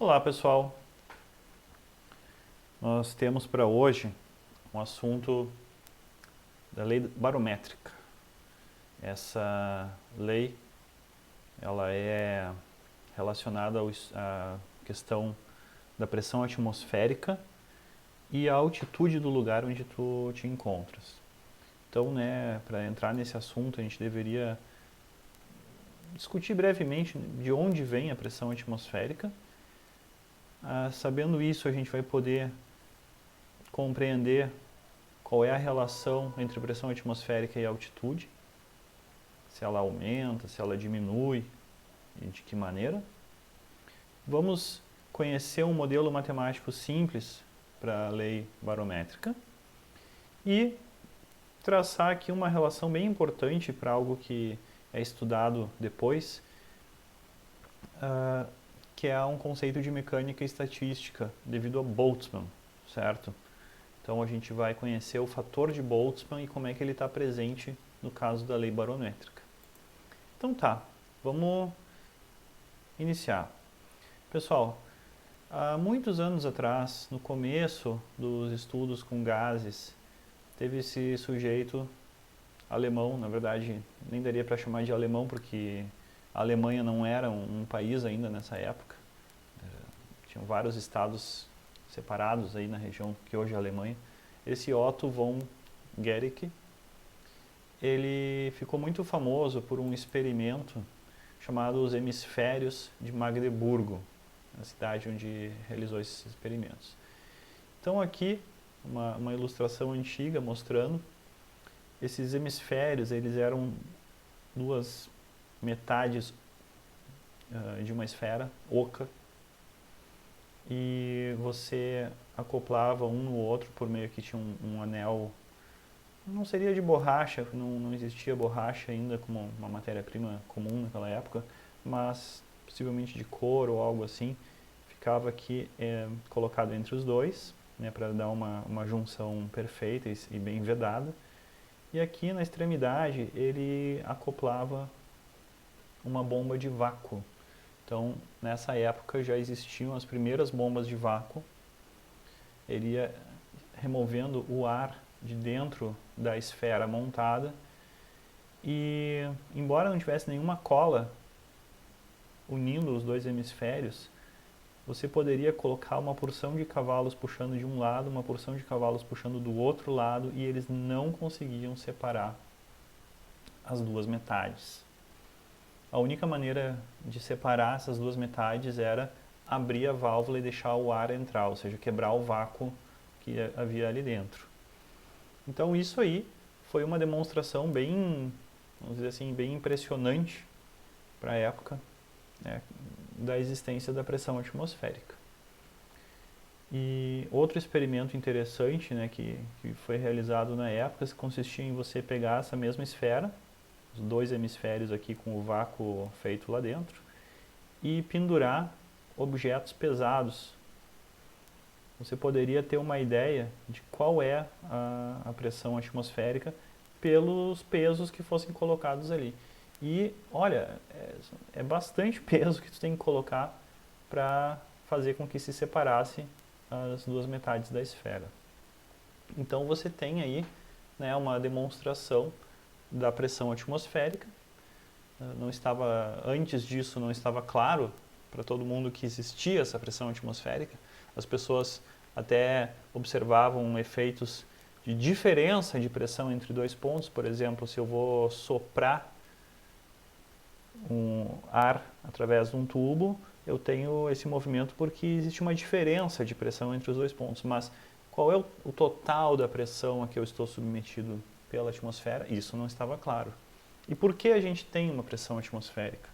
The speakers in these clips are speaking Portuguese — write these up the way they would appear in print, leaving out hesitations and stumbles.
Olá pessoal, nós temos para hoje um assunto da lei barométrica. Essa lei ela é relacionada à questão da pressão atmosférica e à altitude do lugar onde tu te encontras. Então, para entrar nesse assunto, a gente deveria discutir brevemente de onde vem a pressão atmosférica. Sabendo isso, a gente vai poder compreender qual é a relação entre pressão atmosférica e altitude, se ela aumenta, se ela diminui e de que maneira. Vamos conhecer um modelo matemático simples para a lei barométrica e traçar aqui uma relação bem importante para algo que é estudado depois, que é um conceito de mecânica estatística devido a Boltzmann, certo? Então a gente vai conhecer o fator de Boltzmann e como é que ele está presente no caso da lei barométrica. Então tá, vamos iniciar. Pessoal, há muitos anos atrás, no começo dos estudos com gases, teve esse sujeito alemão, na verdade nem daria para chamar de alemão porque a Alemanha não era um país ainda nessa época. Tinham vários estados separados aí na região que hoje é a Alemanha. Esse Otto von Guericke, ele ficou muito famoso por um experimento chamado os hemisférios de Magdeburgo, a cidade onde realizou esses experimentos. Então aqui uma ilustração antiga mostrando esses hemisférios, eles eram duas metades de uma esfera oca, e você acoplava um no outro por meio que tinha um anel, não seria de borracha, não existia borracha ainda como uma matéria-prima comum naquela época, mas possivelmente de couro ou algo assim, ficava aqui colocado entre os dois, para dar uma junção perfeita e bem vedada, e aqui na extremidade ele acoplava uma bomba de vácuo. Então, nessa época já existiam as primeiras bombas de vácuo. Ele ia removendo o ar de dentro da esfera montada e, embora não tivesse nenhuma cola unindo os dois hemisférios, você poderia colocar uma porção de cavalos puxando de um lado, uma porção de cavalos puxando do outro lado, e eles não conseguiam separar as duas metades. A única maneira de separar essas duas metades era abrir a válvula e deixar o ar entrar, ou seja, quebrar o vácuo que havia ali dentro. Então isso aí foi uma demonstração bem, vamos dizer assim, bem impressionante para a época, da existência da pressão atmosférica. E outro experimento interessante, que foi realizado na época, consistia em você pegar essa mesma esfera, os dois hemisférios aqui com o vácuo feito lá dentro, e pendurar objetos pesados. Você poderia ter uma ideia de qual é a pressão atmosférica pelos pesos que fossem colocados ali. E olha, é bastante peso que tu tem que colocar para fazer com que se separasse as duas metades da esfera. Então você tem aí uma demonstração da pressão atmosférica. Antes disso não estava claro para todo mundo que existia essa pressão atmosférica. As pessoas até observavam efeitos de diferença de pressão entre dois pontos. Por exemplo, se eu vou soprar um ar através de um tubo, eu tenho esse movimento porque existe uma diferença de pressão entre os dois pontos. Mas qual é o total da pressão a que eu estou submetido pela atmosfera? Isso não estava claro. E por que a gente tem uma pressão atmosférica?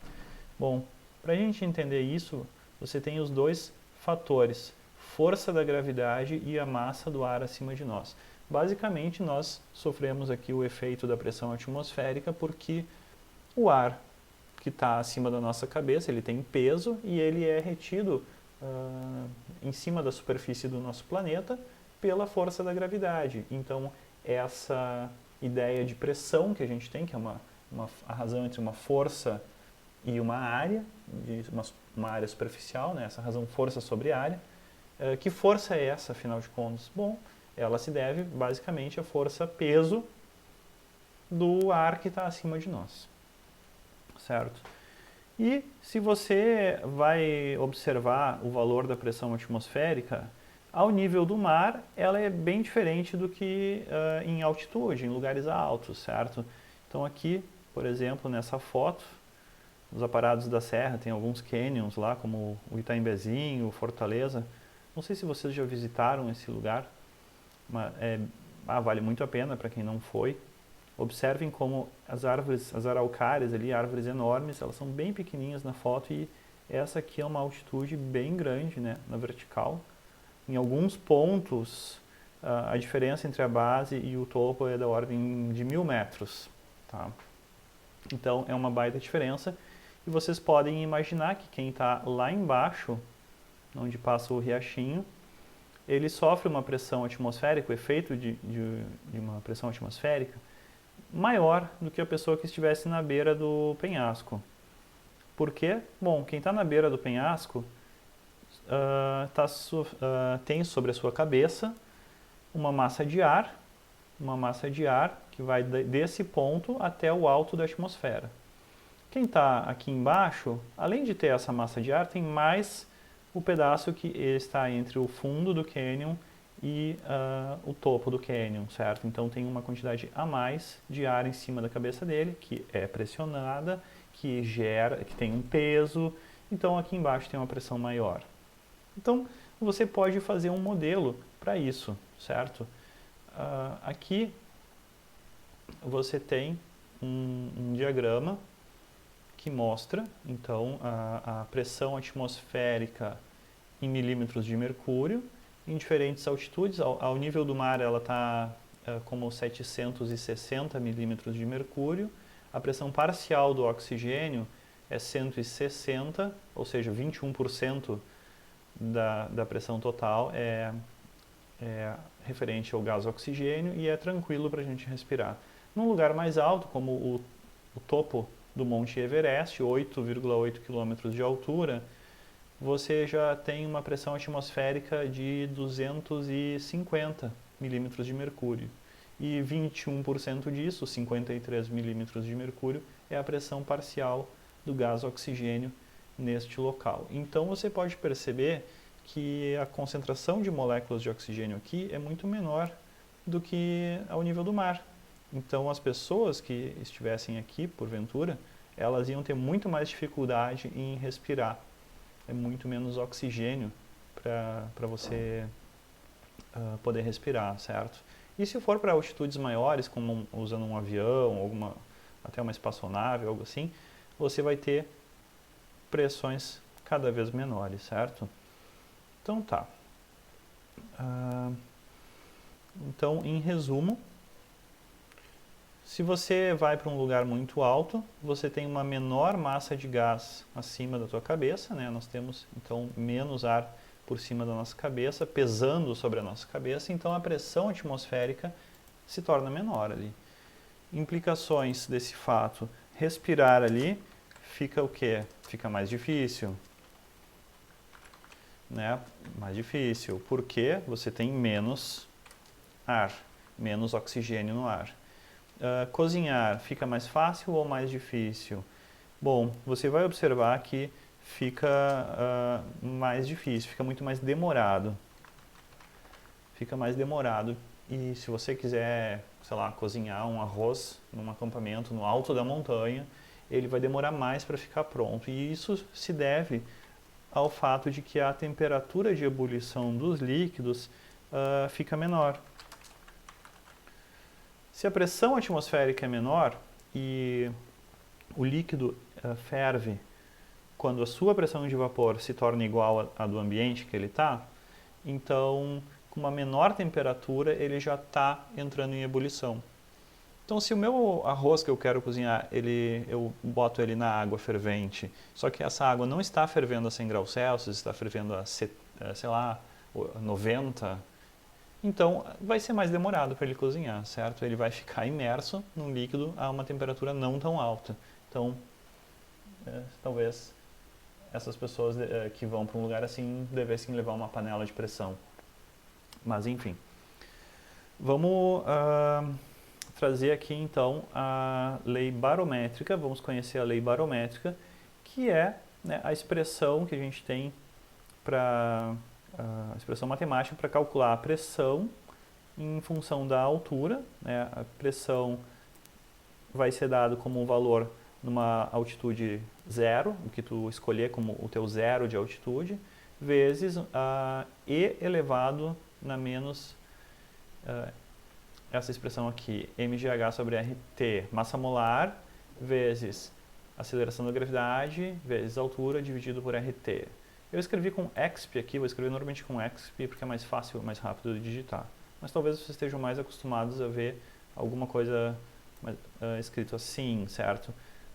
Bom, para a gente entender isso, você tem os dois fatores, força da gravidade e a massa do ar acima de nós. Basicamente, nós sofremos aqui o efeito da pressão atmosférica porque o ar que está acima da nossa cabeça, ele tem peso e ele é retido em cima da superfície do nosso planeta pela força da gravidade. Então, essa ideia de pressão que a gente tem, que é a razão entre uma força e uma área, uma área superficial, né? Essa razão força sobre área. Que força é essa, afinal de contas? Bom, ela se deve basicamente à força-peso do ar que está acima de nós, certo? E se você vai observar o valor da pressão atmosférica, ao nível do mar, ela é bem diferente do que em altitude, em lugares altos, certo? Então aqui, por exemplo, nessa foto, nos aparados da serra, tem alguns canyons lá, como o Itaimbezinho, o Fortaleza. Não sei se vocês já visitaram esse lugar, mas vale muito a pena para quem não foi. Observem como as árvores, as araucárias ali, árvores enormes, elas são bem pequenininhas na foto e essa aqui é uma altitude bem grande, né, na vertical. Em alguns pontos, a diferença entre a base e o topo é da ordem de 1000 metros. Tá? Então, é uma baita diferença. E vocês podem imaginar que quem está lá embaixo, onde passa o riachinho, ele sofre uma pressão atmosférica, o efeito de uma pressão atmosférica, maior do que a pessoa que estivesse na beira do penhasco. Por quê? Bom, quem está na beira do penhasco tem sobre a sua cabeça uma massa de ar que vai desse ponto até o alto da atmosfera. Quem está aqui embaixo, além de ter essa massa de ar, tem mais o pedaço que está entre o fundo do cânion e o topo do cânion, certo? Então tem uma quantidade a mais de ar em cima da cabeça dele, que é pressionada, que tem um peso, então aqui embaixo tem uma pressão maior. Então você pode fazer um modelo para isso, certo? Aqui você tem um diagrama que mostra, então, a pressão atmosférica em milímetros de mercúrio, em diferentes altitudes. Ao nível do mar ela está como 760 milímetros de mercúrio. A pressão parcial do oxigênio é 160, ou seja, 21% da pressão total é referente ao gás oxigênio e é tranquilo para a gente respirar. Num lugar mais alto, como o topo do Monte Everest, 8,8 km de altura, você já tem uma pressão atmosférica de 250 milímetros de mercúrio. E 21% disso, 53 milímetros de mercúrio, é a pressão parcial do gás oxigênio neste local. Então você pode perceber que a concentração de moléculas de oxigênio aqui é muito menor do que ao nível do mar. Então as pessoas que estivessem aqui, porventura, elas iam ter muito mais dificuldade em respirar. É muito menos oxigênio para você poder respirar, certo? E se for para altitudes maiores, como usando um avião, até uma espaçonave, algo assim, você vai ter pressões cada vez menores, certo? Então tá. Então, em resumo, se você vai para um lugar muito alto, você tem uma menor massa de gás acima da tua cabeça, né? Nós temos, então, menos ar por cima da nossa cabeça, pesando sobre a nossa cabeça, então a pressão atmosférica se torna menor ali. Implicações desse fato, respirar ali fica o quê? Fica mais difícil, né? Mais difícil, porque você tem menos ar, menos oxigênio no ar. Cozinhar fica mais fácil ou mais difícil? Bom, você vai observar que fica mais difícil, fica muito mais demorado. Fica mais demorado. E se você quiser, sei lá, cozinhar um arroz num acampamento no alto da montanha, ele vai demorar mais para ficar pronto. E isso se deve ao fato de que a temperatura de ebulição dos líquidos fica menor. Se a pressão atmosférica é menor e o líquido ferve quando a sua pressão de vapor se torna igual à do ambiente que ele está, então, com uma menor temperatura, ele já está entrando em ebulição. Então, se o meu arroz que eu quero cozinhar, eu boto ele na água fervente, só que essa água não está fervendo a 100 graus Celsius, está fervendo a, sei lá, 90, então vai ser mais demorado para ele cozinhar, certo? Ele vai ficar imerso num líquido a uma temperatura não tão alta. Então, talvez essas pessoas que vão para um lugar assim devessem levar uma panela de pressão. Mas enfim, vamos trazer aqui então a lei barométrica. Vamos conhecer a lei barométrica, que é, né, a expressão que a gente tem para a expressão matemática para calcular a pressão em função da altura, né? A pressão vai ser dado como um valor numa altitude zero, o que tu escolher como o teu zero de altitude, vezes E elevado na menos essa expressão aqui, mgh sobre RT, massa molar, vezes aceleração da gravidade, vezes altura, dividido por RT. Eu escrevi com exp aqui, vou escrever normalmente com exp porque é mais fácil, mais rápido de digitar. Mas talvez vocês estejam mais acostumados a ver alguma coisa escrito assim, certo?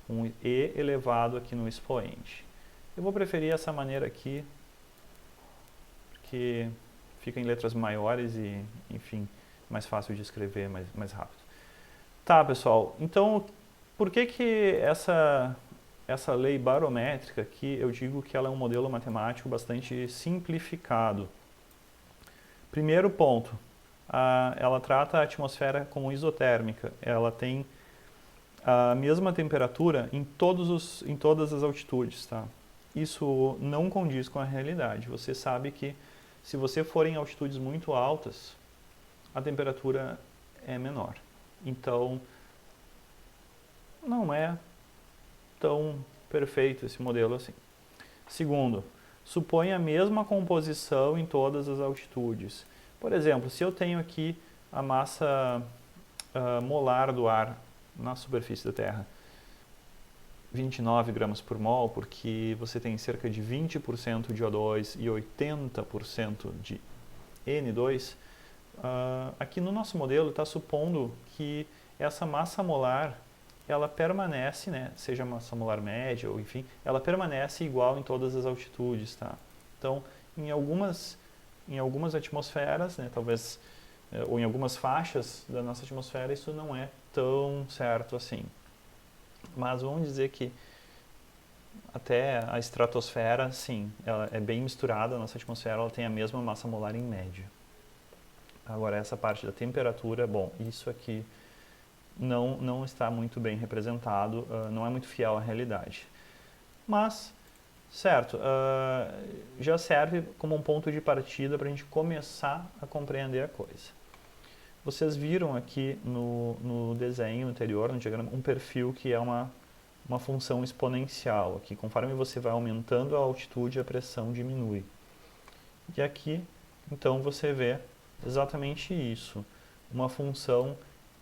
Um E elevado aqui no expoente. Eu vou preferir essa maneira aqui, porque fica em letras maiores e, enfim, mais fácil de escrever, mais rápido. Tá, pessoal, então por que essa lei barométrica aqui, eu digo que ela é um modelo matemático bastante simplificado? Primeiro ponto, ela trata a atmosfera como isotérmica, ela tem a mesma temperatura em todas as altitudes, tá? Isso não condiz com a realidade. Você sabe que se você for em altitudes muito altas, a temperatura é menor. Então, não é tão perfeito esse modelo assim. Segundo, supõe a mesma composição em todas as altitudes. Por exemplo, se eu tenho aqui a massa molar do ar na superfície da Terra, 29 gramas por mol, porque você tem cerca de 20% de O2 e 80% de N2, aqui no nosso modelo está supondo que essa massa molar ela permanece, né, seja massa molar média ou enfim, ela permanece igual em todas as altitudes, tá? Então, em algumas atmosferas, né, talvez, ou em algumas faixas da nossa atmosfera, isso não é tão certo assim. Mas vamos dizer que até a estratosfera, sim, ela é bem misturada, a nossa atmosfera ela tem a mesma massa molar em média. Agora, essa parte da temperatura, bom, isso aqui não está muito bem representado, não é muito fiel à realidade. Mas, certo, já serve como um ponto de partida para a gente começar a compreender a coisa. Vocês viram aqui no desenho anterior, no diagrama, um perfil que é uma função exponencial. Aqui, conforme você vai aumentando a altitude, a pressão diminui. E aqui, então, você vê exatamente isso, uma função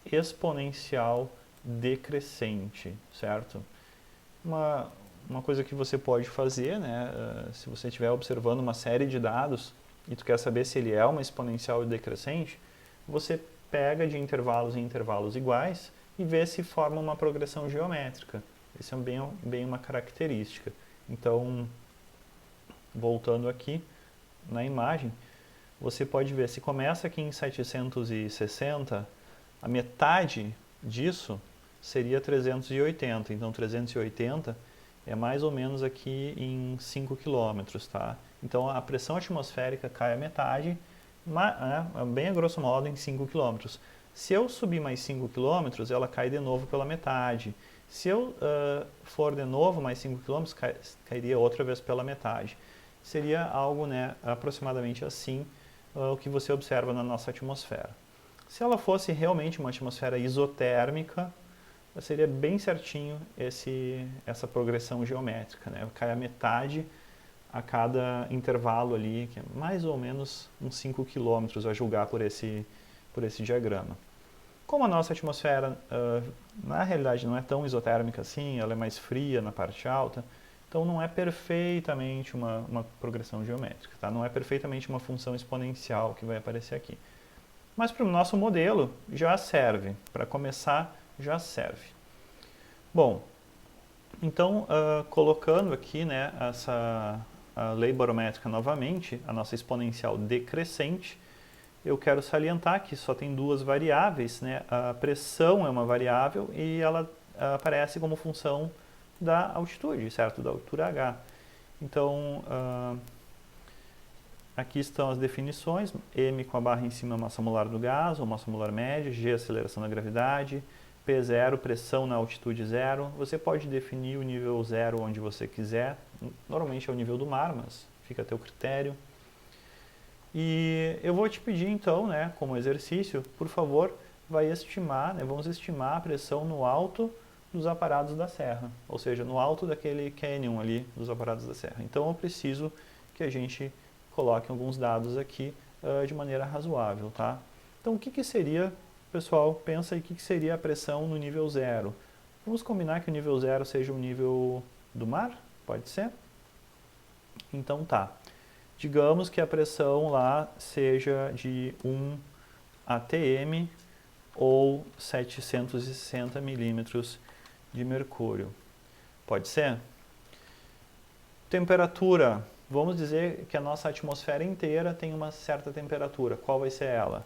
exponencial decrescente, certo? Uma coisa que você pode fazer, né, se você estiver observando uma série de dados e tu quer saber se ele é uma exponencial decrescente, você pega de intervalos em intervalos iguais e vê se forma uma progressão geométrica. Isso é bem uma característica. Então, voltando aqui na imagem, você pode ver, se começa aqui em 760, a metade disso seria 380. Então, 380 é mais ou menos aqui em 5 km, tá? Então, a pressão atmosférica cai a metade, bem a grosso modo, em 5 km. Se eu subir mais 5 km, ela cai de novo pela metade. Se eu for de novo mais 5 km, cairia outra vez pela metade. Seria algo, né, aproximadamente assim, o que você observa na nossa atmosfera. Se ela fosse realmente uma atmosfera isotérmica, seria bem certinho essa progressão geométrica, né? Cai a metade a cada intervalo ali, que é mais ou menos uns 5 km, a julgar por esse diagrama. Como a nossa atmosfera, na realidade, não é tão isotérmica assim, ela é mais fria na parte alta, então não é perfeitamente uma progressão geométrica, tá? Não é perfeitamente uma função exponencial que vai aparecer aqui. Mas para o nosso modelo já serve, para começar já serve. Bom, então colocando aqui, né, a lei barométrica novamente, a nossa exponencial decrescente, eu quero salientar que só tem duas variáveis, né? A pressão é uma variável e ela aparece como função da altitude, certo? Da altura H. Então, aqui estão as definições, M com a barra em cima, massa molar do gás, ou massa molar média, G, aceleração da gravidade, P0, pressão na altitude zero. Você pode definir o nível zero onde você quiser, normalmente é o nível do mar, mas fica a teu critério. E eu vou te pedir então, né, como exercício, por favor, vamos estimar a pressão no alto dos aparados da serra, ou seja, no alto daquele canyon ali dos aparados da serra. Então eu preciso que a gente coloque alguns dados aqui de maneira razoável, tá? Então o que seria, pessoal, pensa aí o que seria a pressão no nível zero. Vamos combinar que o nível zero seja o nível do mar? Pode ser? Então tá. Digamos que a pressão lá seja de 1 atm ou 760 milímetros de mercúrio. Pode ser? Temperatura. Vamos dizer que a nossa atmosfera inteira tem uma certa temperatura. Qual vai ser ela?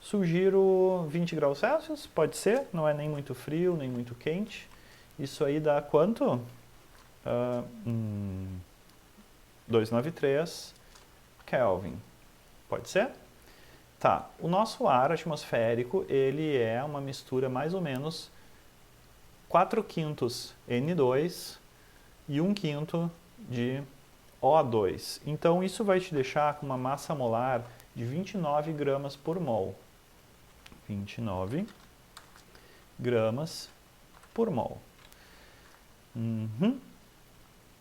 Sugiro 20 graus Celsius, pode ser. Não é nem muito frio, nem muito quente. Isso aí dá quanto? 293 Kelvin. Pode ser? Tá. O nosso ar atmosférico, ele é uma mistura mais ou menos 4/5 N2 e 1/5 de O2. Então, isso vai te deixar com uma massa molar de 29 gramas por mol. 29 gramas por mol.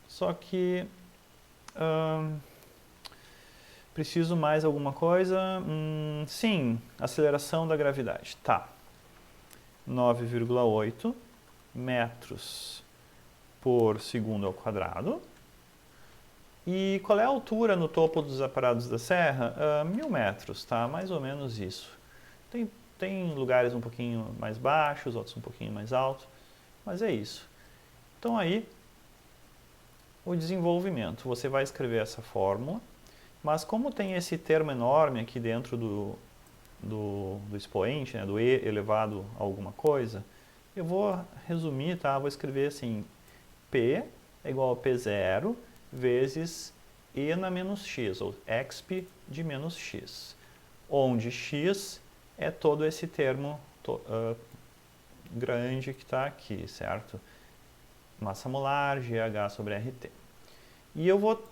Só que... preciso mais alguma coisa? Sim, aceleração da gravidade. Tá. 9,8 metros por segundo ao quadrado. E qual é a altura no topo dos aparados da serra? 1000 metros, tá? Mais ou menos isso. Tem lugares um pouquinho mais baixos, outros um pouquinho mais altos, mas é isso. Então aí, o desenvolvimento. Você vai escrever essa fórmula, mas como tem esse termo enorme aqui dentro do expoente, né, do E elevado a alguma coisa, eu vou resumir, tá? Vou escrever assim, P é igual a P0 vezes E na menos X, ou exp de menos X, onde X é todo esse termo grande que está aqui, certo? Massa molar, GH sobre RT. E eu vou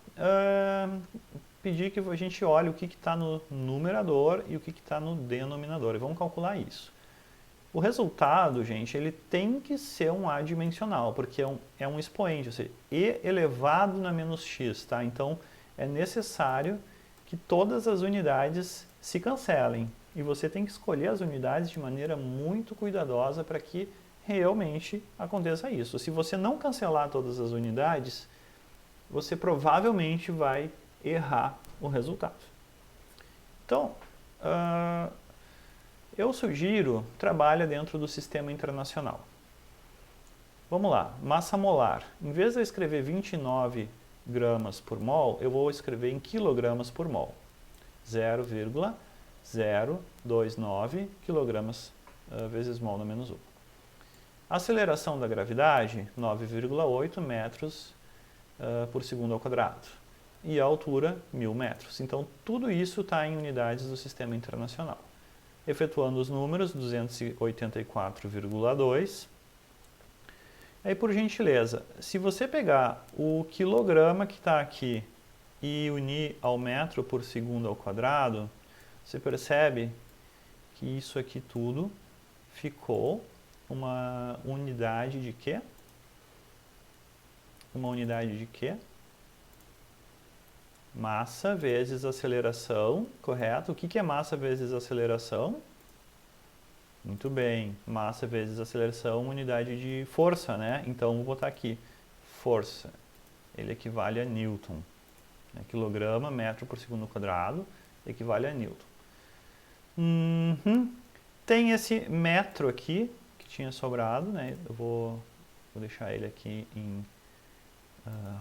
pedir que a gente olhe o que está no numerador e o que está no denominador, e vamos calcular isso. O resultado, gente, ele tem que ser um adimensional, porque é um expoente, ou seja, E elevado na menos X, tá? Então, é necessário que todas as unidades se cancelem. E você tem que escolher as unidades de maneira muito cuidadosa para que realmente aconteça isso. Se você não cancelar todas as unidades, você provavelmente vai errar o resultado. Então, eu sugiro, trabalha dentro do sistema internacional. Vamos lá, massa molar. Em vez de eu escrever 29 gramas por mol, eu vou escrever em quilogramas por mol. 0,029 quilogramas vezes mol na menos 1. Aceleração da gravidade, 9,8 metros por segundo ao quadrado. E a altura, 1000 metros. Então, tudo isso está em unidades do sistema internacional. Efetuando os números, 284,2. Aí, por gentileza, se você pegar o quilograma que está aqui e unir ao metro por segundo ao quadrado, você percebe que isso aqui tudo ficou uma unidade de quê? Uma unidade de quê? Massa vezes aceleração, correto? O que é massa vezes aceleração? Muito bem, massa vezes aceleração, unidade de força, né? Então, vou botar aqui, força, ele equivale a Newton. Quilograma, metro por segundo quadrado, equivale a Newton. Tem esse metro aqui, que tinha sobrado, né? Eu vou deixar ele aqui em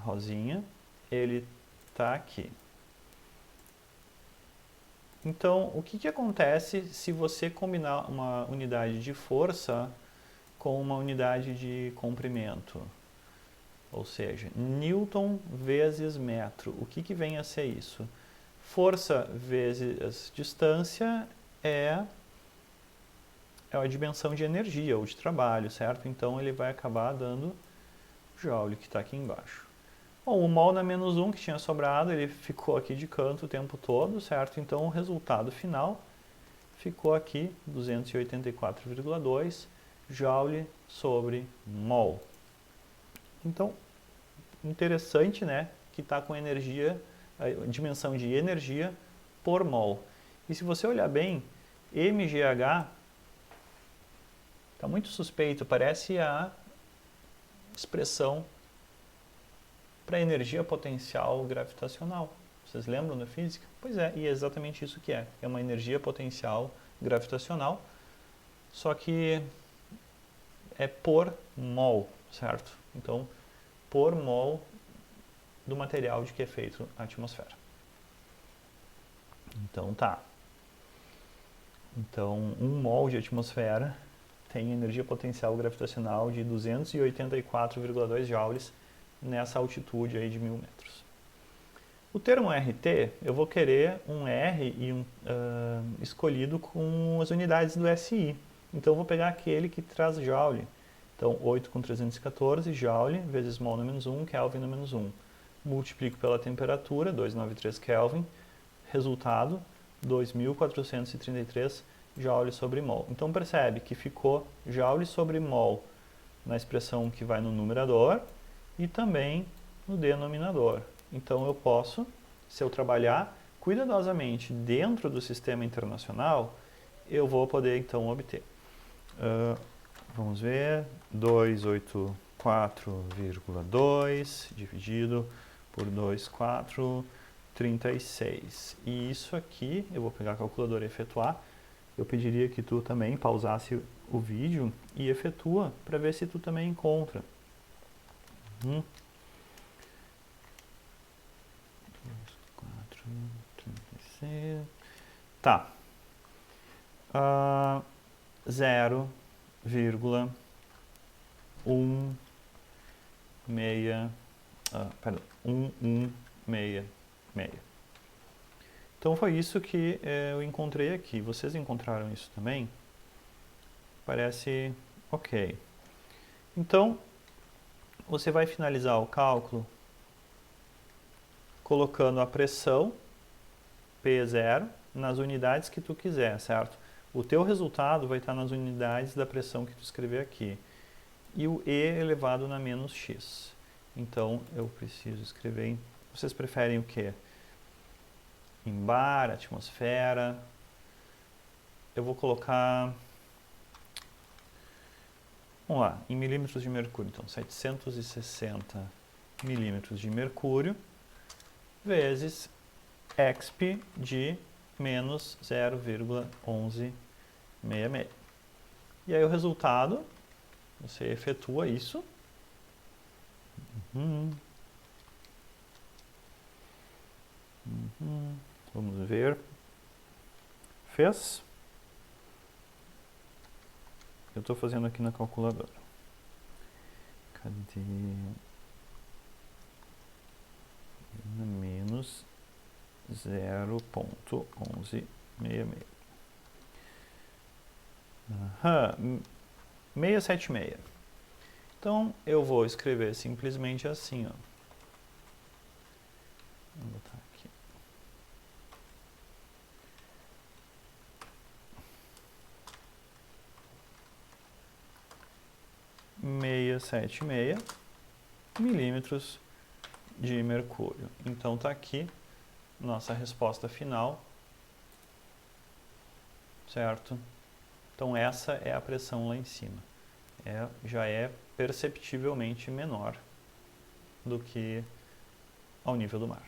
rosinha. Ele está aqui. Então, o que acontece se você combinar uma unidade de força com uma unidade de comprimento? ou seja, Newton vezes metro. O que vem a ser isso? Força vezes distância é a dimensão de energia ou de trabalho, certo? Então ele vai acabar dando joule, que está aqui embaixo. Bom, o mol na menos 1 que tinha sobrado, ele ficou aqui de canto o tempo todo, certo? Então o resultado final ficou aqui 284,2 joule sobre mol. Então, interessante, né? Que está com energia, a dimensão de energia por mol. E se você olhar bem, mgh está muito suspeito, parece a expressão para energia potencial gravitacional. Vocês lembram da física? Pois é, e é exatamente isso que é. É uma energia potencial gravitacional, só que é por mol, certo? Então, por mol do material de que é feito a atmosfera. Então, tá. Então, 1 mol de atmosfera tem energia potencial gravitacional de 284,2 joules nessa altitude aí de 1000 metros. O termo RT, eu vou querer um R escolhido com as unidades do SI. Então, eu vou pegar aquele que traz joule. Então, 8 com 314 joule vezes mol na menos 1, Kelvin na menos 1. Multiplico pela temperatura, 293 Kelvin. Resultado, 2.433 joule sobre mol. Então, percebe que ficou joule sobre mol na expressão que vai no numerador e também no denominador. Então, eu posso, se eu trabalhar cuidadosamente dentro do sistema internacional, eu vou poder, então, obter. Vamos ver, 284,2 dividido por 2,436. E isso aqui, eu vou pegar a calculadora e efetuar. Eu pediria que tu também pausasse o vídeo e efetua para ver se tu também encontra. 2,436. Tá. 1,166. Então foi isso que eu encontrei aqui. Vocês encontraram isso também? Parece ok. Então, você vai finalizar o cálculo colocando a pressão P0 nas unidades que tu quiser, certo? O teu resultado vai estar nas unidades da pressão que tu escrever aqui. E o E elevado na menos x. Então, eu preciso escrever... Vocês preferem o quê? Em bar, atmosfera. Eu vou colocar... Vamos lá, em milímetros de mercúrio. Então, 760 milímetros de mercúrio vezes exp de menos 0,1166. E aí o resultado, você efetua isso. Vamos ver. Fez? Eu estou fazendo aqui na calculadora. Cadê? Menos 0,1166. 676. Então, eu vou escrever simplesmente assim, ó. Vou botar aqui. milímetros de mercúrio. Então, está aqui nossa resposta final, certo? Então, essa é a pressão lá em cima. Já é perceptivelmente menor do que ao nível do mar.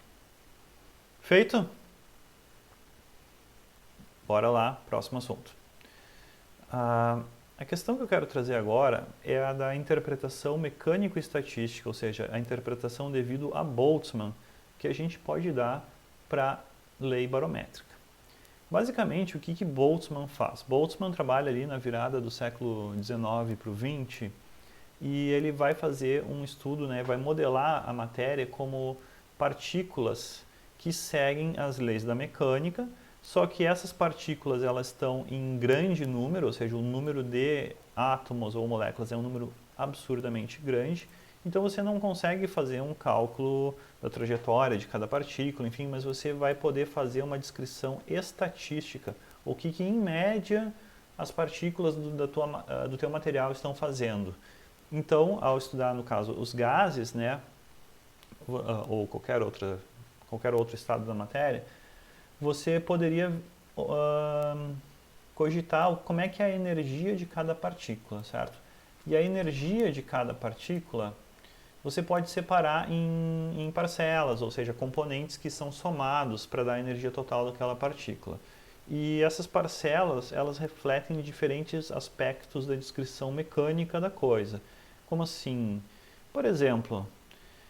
Feito? Bora lá, próximo assunto. A questão que eu quero trazer agora é a da interpretação mecânico-estatística, ou seja, a interpretação devido a Boltzmann, que a gente pode dar para a lei barométrica. Basicamente, o que Boltzmann faz? Boltzmann trabalha ali na virada do século XIX para o XX e ele vai fazer um estudo, né, vai modelar a matéria como partículas que seguem as leis da mecânica, só que essas partículas elas estão em grande número, ou seja, o número de átomos ou moléculas é um número absurdamente grande, então você não consegue fazer um cálculo da trajetória de cada partícula, enfim, mas você vai poder fazer uma descrição estatística, o que em média as partículas do teu material estão fazendo. Então, ao estudar, no caso, os gases, né, ou qualquer outro estado da matéria, você poderia cogitar como é que é a energia de cada partícula, certo? E a energia de cada partícula você pode separar em parcelas, ou seja, componentes que são somados para dar a energia total daquela partícula. E essas parcelas, elas refletem diferentes aspectos da descrição mecânica da coisa. Como assim? Por exemplo,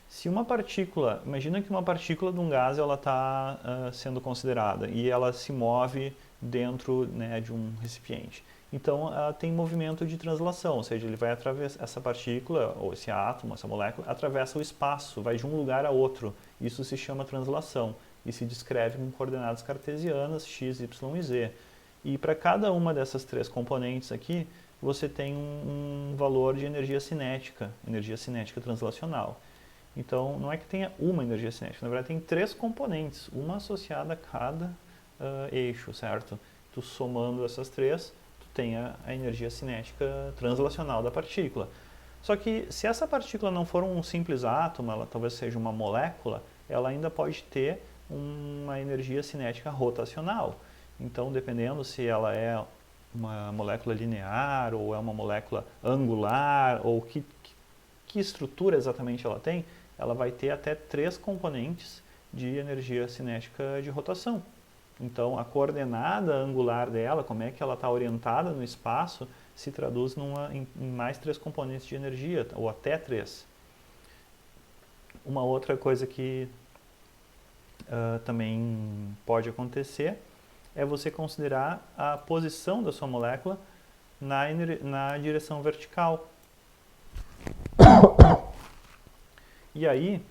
se uma partícula, imagina que uma partícula de um gás ela está sendo considerada e ela se move dentro, né, de um recipiente. Então, ela tem movimento de translação, ou seja, ele vai atravessar essa partícula, ou esse átomo, essa molécula, atravessa o espaço, vai de um lugar a outro. Isso se chama translação e se descreve com coordenadas cartesianas x, y e z. E para cada uma dessas três componentes aqui, você tem um valor de energia cinética translacional. Então, não é que tenha uma energia cinética, na verdade tem três componentes, uma associada a cada eixo, certo? Tu somando essas três, tu tem a energia cinética translacional da partícula. Só que se essa partícula não for um simples átomo, ela talvez seja uma molécula, ela ainda pode ter uma energia cinética rotacional. Então, dependendo se ela é uma molécula linear ou é uma molécula angular ou que estrutura exatamente ela tem, ela vai ter até três componentes de energia cinética de rotação. Então, a coordenada angular dela, como é que ela está orientada no espaço, se traduz em mais três componentes de energia, ou até três. Uma outra coisa que também pode acontecer é você considerar a posição da sua molécula na direção vertical. E aí,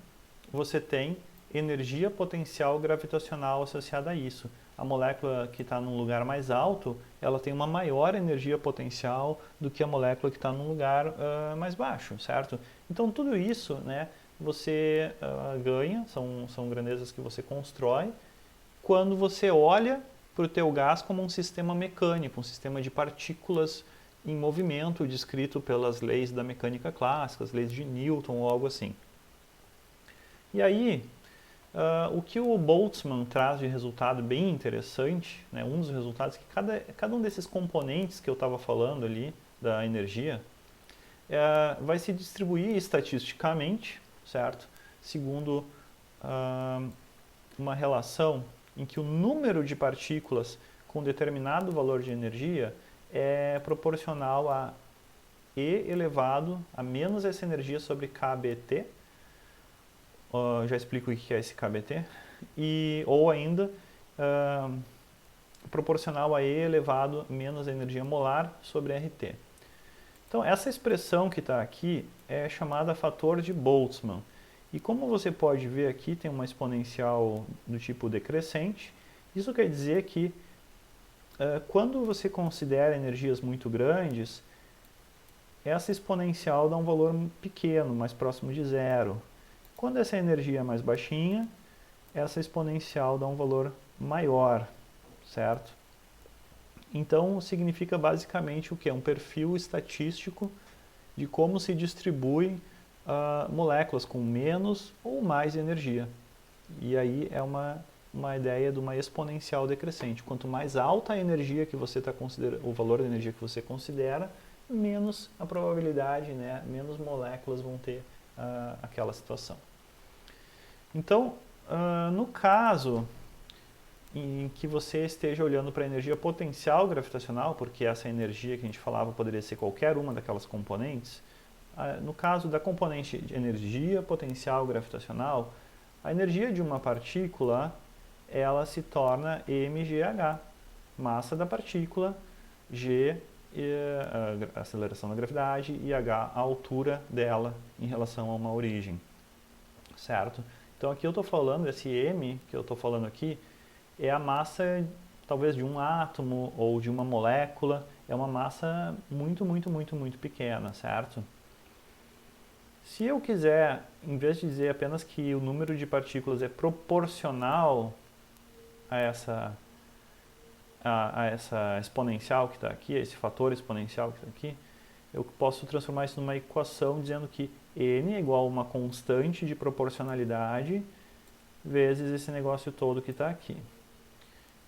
você tem energia potencial gravitacional associada a isso. A molécula que está num lugar mais alto, ela tem uma maior energia potencial do que a molécula que está num lugar mais baixo, certo? Então, tudo isso, né, você ganha, são grandezas que você constrói, quando você olha para o teu gás como um sistema mecânico, um sistema de partículas em movimento, descrito pelas leis da mecânica clássica, as leis de Newton ou algo assim. E aí, o que o Boltzmann traz de resultado bem interessante, né, um dos resultados é que cada um desses componentes que eu estava falando ali, da energia, vai se distribuir estatisticamente, certo? Segundo uma relação em que o número de partículas com determinado valor de energia é proporcional a E elevado a menos essa energia sobre kBt. Já explico o que é esse kBt. Ou ainda proporcional a E elevado a menos a energia molar sobre RT. Então, essa expressão que está aqui é chamada fator de Boltzmann. E como você pode ver aqui, tem uma exponencial do tipo decrescente. Isso quer dizer que quando você considera energias muito grandes, essa exponencial dá um valor pequeno, mais próximo de zero. Quando essa energia é mais baixinha, essa exponencial dá um valor maior, certo? Então, significa basicamente o que? Um perfil estatístico de como se distribui moléculas com menos ou mais energia. E aí é uma ideia de uma exponencial decrescente. Quanto mais alta a energia que você está considerando, o valor da energia que você considera, menos a probabilidade, né, menos moléculas vão ter aquela situação. Então, no caso em que você esteja olhando para a energia potencial gravitacional, porque essa energia que a gente falava poderia ser qualquer uma daquelas componentes, no caso da componente de energia potencial gravitacional, a energia de uma partícula ela se torna mgh, massa da partícula, g a aceleração da gravidade, e h a altura dela em relação a uma origem, certo? Então aqui eu estou falando, esse m que eu estou falando aqui, é a massa talvez de um átomo ou de uma molécula, é uma massa muito, muito, muito, muito pequena, certo? Se eu quiser, em vez de dizer apenas que o número de partículas é proporcional a essa exponencial que está aqui, a esse fator exponencial que está aqui, eu posso transformar isso numa equação dizendo que n é igual a uma constante de proporcionalidade vezes esse negócio todo que está aqui.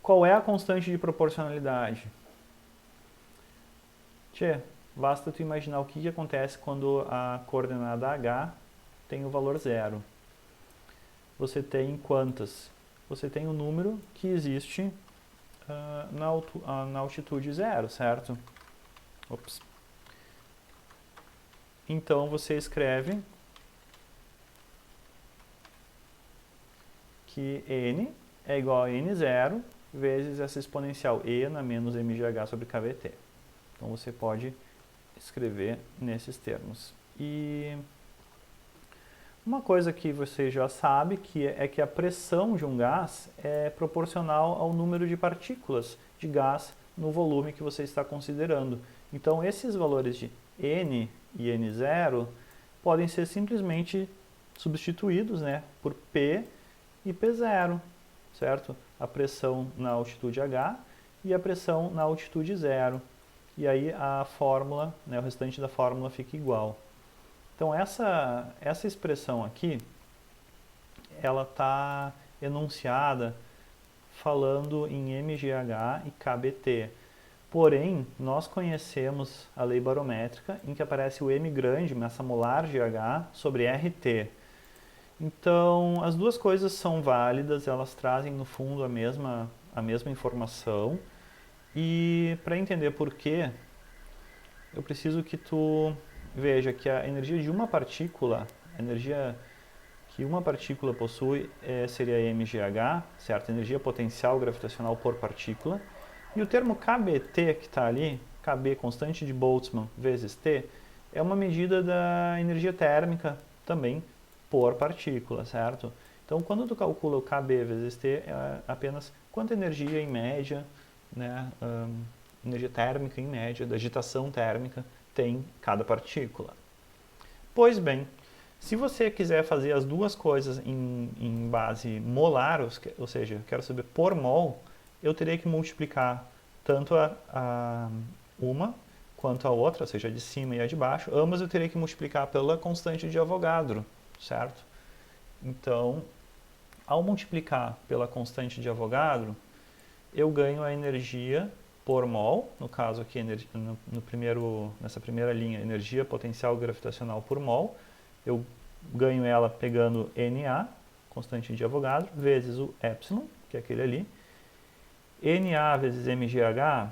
Qual é a constante de proporcionalidade? Basta tu imaginar o que acontece quando a coordenada h tem o valor zero. Você tem quantas? Você tem o número que existe na altitude zero, certo? Ops. Então você escreve que n é igual a n0 vezes essa exponencial e na menos mgh sobre kBt. Então você pode escrever nesses termos. E uma coisa que você já sabe é que a pressão de um gás é proporcional ao número de partículas de gás no volume que você está considerando. Então esses valores de n e n0 podem ser simplesmente substituídos, né, por P e P0, certo? A pressão na altitude H e a pressão na altitude zero. E aí a fórmula, né, o restante da fórmula fica igual. Então essa expressão aqui, ela está enunciada falando em mgh e kBt. Porém, nós conhecemos a lei barométrica em que aparece o m grande, massa molar de H, sobre RT. Então, as duas coisas são válidas, elas trazem no fundo a mesma informação. E para entender por quê, eu preciso que tu veja que a energia de uma partícula, a energia que uma partícula possui seria mgh, certo? Energia potencial gravitacional por partícula. E o termo kBt que está ali, Kb, constante de Boltzmann, vezes T, é uma medida da energia térmica também por partícula, certo? Então, quando tu calcula o Kb vezes T, é apenas quanta energia em média, né, energia térmica em média, da agitação térmica, tem cada partícula. Pois bem, se você quiser fazer as duas coisas em base molar, ou seja, eu quero saber por mol, eu teria que multiplicar tanto uma quanto a outra, ou seja, a de cima e a de baixo, ambas eu teria que multiplicar pela constante de Avogadro, certo? Então, ao multiplicar pela constante de Avogadro, eu ganho a energia por mol, no caso aqui nessa primeira linha, energia potencial gravitacional por mol, eu ganho ela pegando Na, constante de Avogadro, vezes o epsilon, que é aquele ali, Na vezes mgh,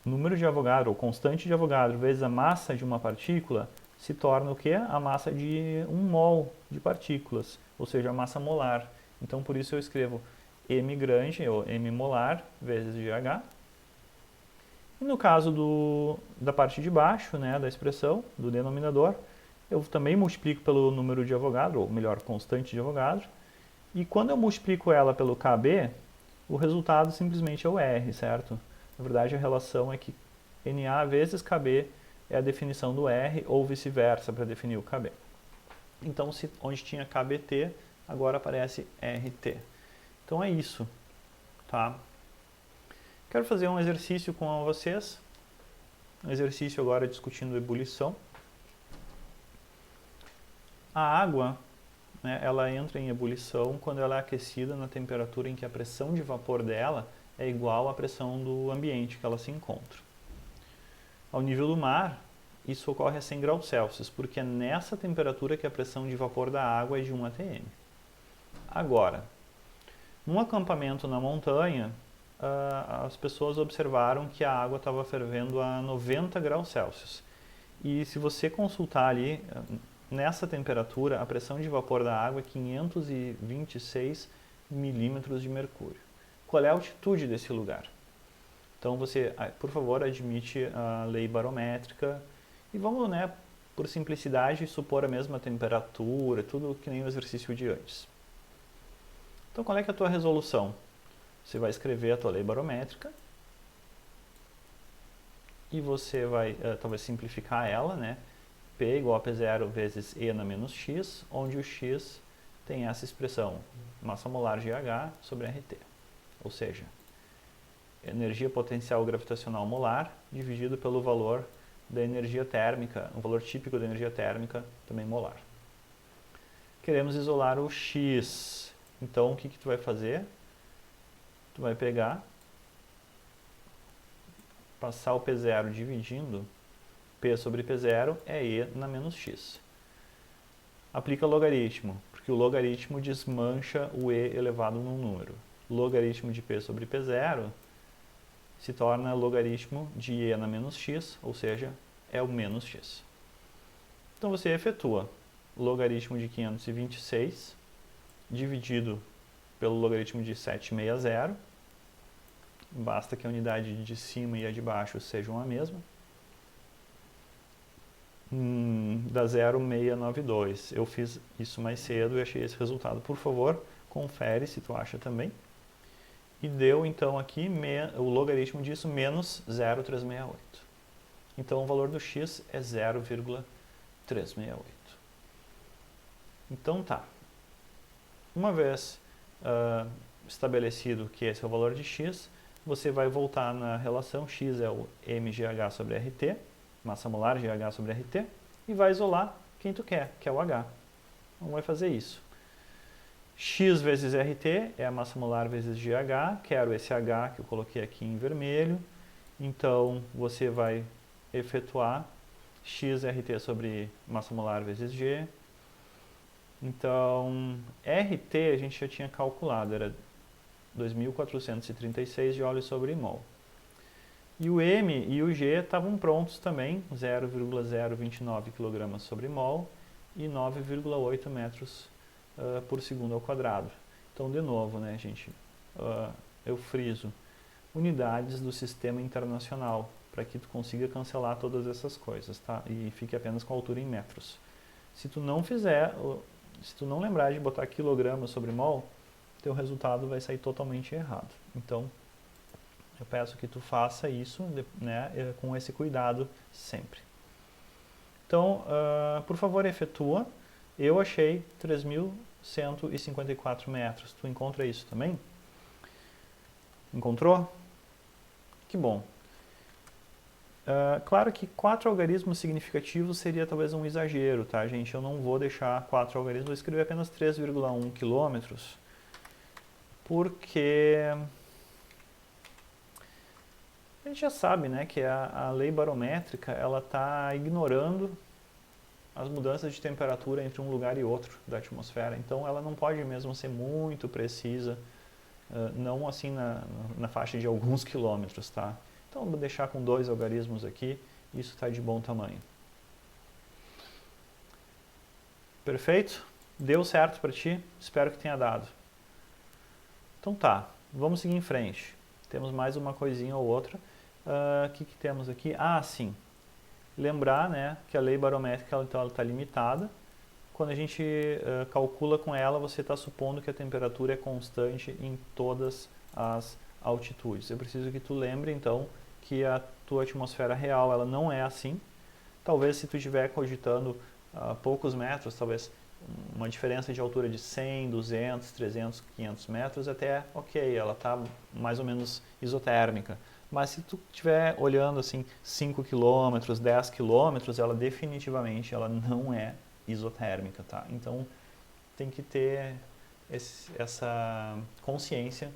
número de Avogadro, ou constante de Avogadro, vezes a massa de uma partícula, se torna o quê? A massa de 1 mol de partículas, ou seja, a massa molar. Então, por isso eu escrevo m grande, ou m molar, vezes gh. E no caso da parte de baixo, né, da expressão, do denominador, eu também multiplico pelo número de Avogadro, ou melhor, constante de Avogadro. E quando eu multiplico ela pelo Kb, o resultado simplesmente é o R, certo? Na verdade, a relação é que Na vezes Kb é a definição do R, ou vice-versa, para definir o Kb. Então, onde tinha KBT, agora aparece RT. Então é isso, tá? Quero fazer um exercício com vocês. Um exercício agora discutindo ebulição. A água, né, ela entra em ebulição quando ela é aquecida na temperatura em que a pressão de vapor dela é igual à pressão do ambiente que ela se encontra. Ao nível do mar, isso ocorre a 100 graus Celsius, porque é nessa temperatura que a pressão de vapor da água é de 1 atm. Agora, num acampamento na montanha, as pessoas observaram que a água estava fervendo a 90 graus Celsius. E se você consultar ali, nessa temperatura, a pressão de vapor da água é 526 milímetros de mercúrio. Qual é a altitude desse lugar? Então você, por favor, admite a lei barométrica e vamos, né, por simplicidade, supor a mesma temperatura, tudo que nem o exercício de antes. Então qual é que é a tua resolução? Você vai escrever a tua lei barométrica e você vai talvez simplificar ela, né? P igual a P0 vezes E na menos X, onde o X tem essa expressão, massa molar GH sobre RT. Ou seja, energia potencial gravitacional molar dividido pelo valor da energia térmica, o valor típico da energia térmica, também molar. Queremos isolar o X. Então, o que tu vai fazer? Tu vai pegar, passar o P0 dividindo, P sobre P0 é E na menos X. Aplica logaritmo, porque o logaritmo desmancha o E elevado num número. Logaritmo de P sobre P0 se torna logaritmo de E na menos X, ou seja, é o menos X. Então você efetua logaritmo de 526 dividido pelo logaritmo de 760. Basta que a unidade de cima e a de baixo sejam a mesma. Dá 0,692. Eu fiz isso mais cedo e achei esse resultado. Por favor, confere se tu acha também. E deu então aqui o logaritmo disso menos 0,368. Então o valor do x é 0,368. Então tá. Uma vez estabelecido que esse é o valor de x, você vai voltar na relação x é o mgh sobre RT, massa molar GH sobre RT, e vai isolar quem tu quer, que é o H. Então vai fazer isso. X vezes RT é a massa molar vezes GH, quero esse H que eu coloquei aqui em vermelho, então você vai efetuar XRT sobre massa molar vezes G. Então, RT a gente já tinha calculado, era 2.436 joules sobre mol. E o M e o G estavam prontos também, 0,029 kg sobre mol e 9,8 metros por segundo ao quadrado. Então, de novo, né, gente, eu friso unidades do sistema internacional, para que tu consiga cancelar todas essas coisas, tá? E fique apenas com a altura em metros. Se tu não fizer, se tu não lembrar de botar quilogramas sobre mol, teu resultado vai sair totalmente errado. Então, eu peço que tu faça isso, né, com esse cuidado sempre. Então, por favor, efetua. Eu achei 3.154 metros. Tu encontra isso também? Encontrou? Que bom. Claro que 4 algarismos significativos seria talvez um exagero, tá, gente? Eu não vou deixar 4 algarismos, vou escrever apenas 3,1 quilômetros, porque a gente já sabe, né, que a lei barométrica ela está ignorando as mudanças de temperatura entre um lugar e outro da atmosfera. Então ela não pode mesmo ser muito precisa, não assim na faixa de alguns quilômetros, tá? Então vou deixar com 2 algarismos aqui, isso está de bom tamanho. Perfeito? Deu certo para ti? Espero que tenha dado. Então tá, vamos seguir em frente. Temos mais uma coisinha ou outra. O que temos aqui? Ah, sim. Lembrar, né, que a lei barométrica ela está limitada. Quando a gente calcula com ela, você está supondo que a temperatura é constante em todas as altitudes. Eu preciso que tu lembre, então, que a tua atmosfera real ela não é assim. Talvez se tu estiver cogitando poucos metros, talvez uma diferença de altura de 100, 200, 300, 500 metros, até ok, ela está mais ou menos isotérmica. Mas se tu estiver olhando assim 5 km, 10 km, ela definitivamente ela não é isotérmica, tá? Então tem que ter essa consciência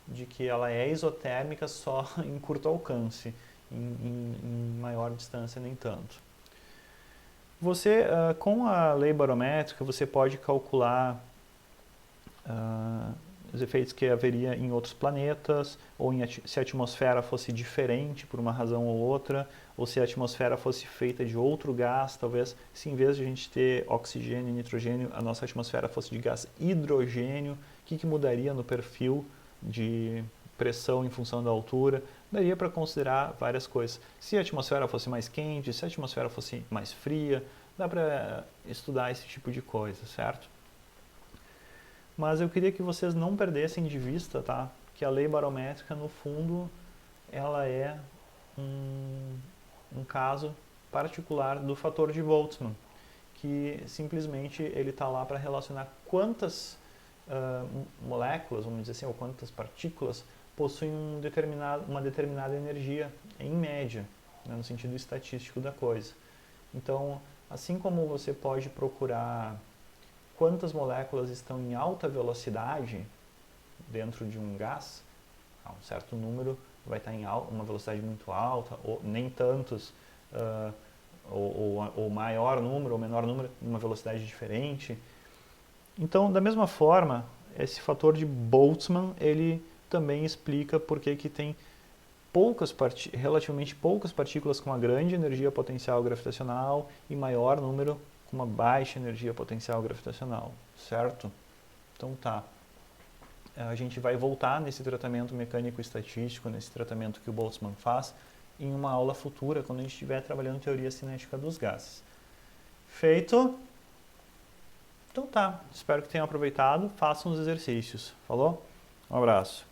de que ela é isotérmica só em curto alcance, em maior distância nem tanto. Você, com a lei barométrica, você pode calcular os efeitos que haveria em outros planetas, ou se a atmosfera fosse diferente por uma razão ou outra, ou se a atmosfera fosse feita de outro gás, talvez se em vez de a gente ter oxigênio e nitrogênio, a nossa atmosfera fosse de gás hidrogênio, o que mudaria no perfil pressão em função da altura, daria para considerar várias coisas. Se a atmosfera fosse mais quente, se a atmosfera fosse mais fria, dá para estudar esse tipo de coisa, certo? Mas eu queria que vocês não perdessem de vista, tá? Que a lei barométrica, no fundo, ela é um caso particular do fator de Boltzmann, que simplesmente ele está lá para relacionar quantas moléculas, vamos dizer assim, ou quantas partículas possuem uma determinada energia, em média, né, no sentido estatístico da coisa. Então, assim como você pode procurar quantas moléculas estão em alta velocidade dentro de um gás, um certo número vai estar em uma velocidade muito alta, ou nem tantos, ou maior número ou menor número em uma velocidade diferente. Então, da mesma forma, esse fator de Boltzmann, ele também explica por que tem relativamente poucas partículas com uma grande energia potencial gravitacional e maior número com uma baixa energia potencial gravitacional, certo? Então tá. A gente vai voltar nesse tratamento mecânico-estatístico, nesse tratamento que o Boltzmann faz, em uma aula futura, quando a gente estiver trabalhando teoria cinética dos gases. Feito? Então tá. Espero que tenham aproveitado. Façam os exercícios. Falou? Um abraço.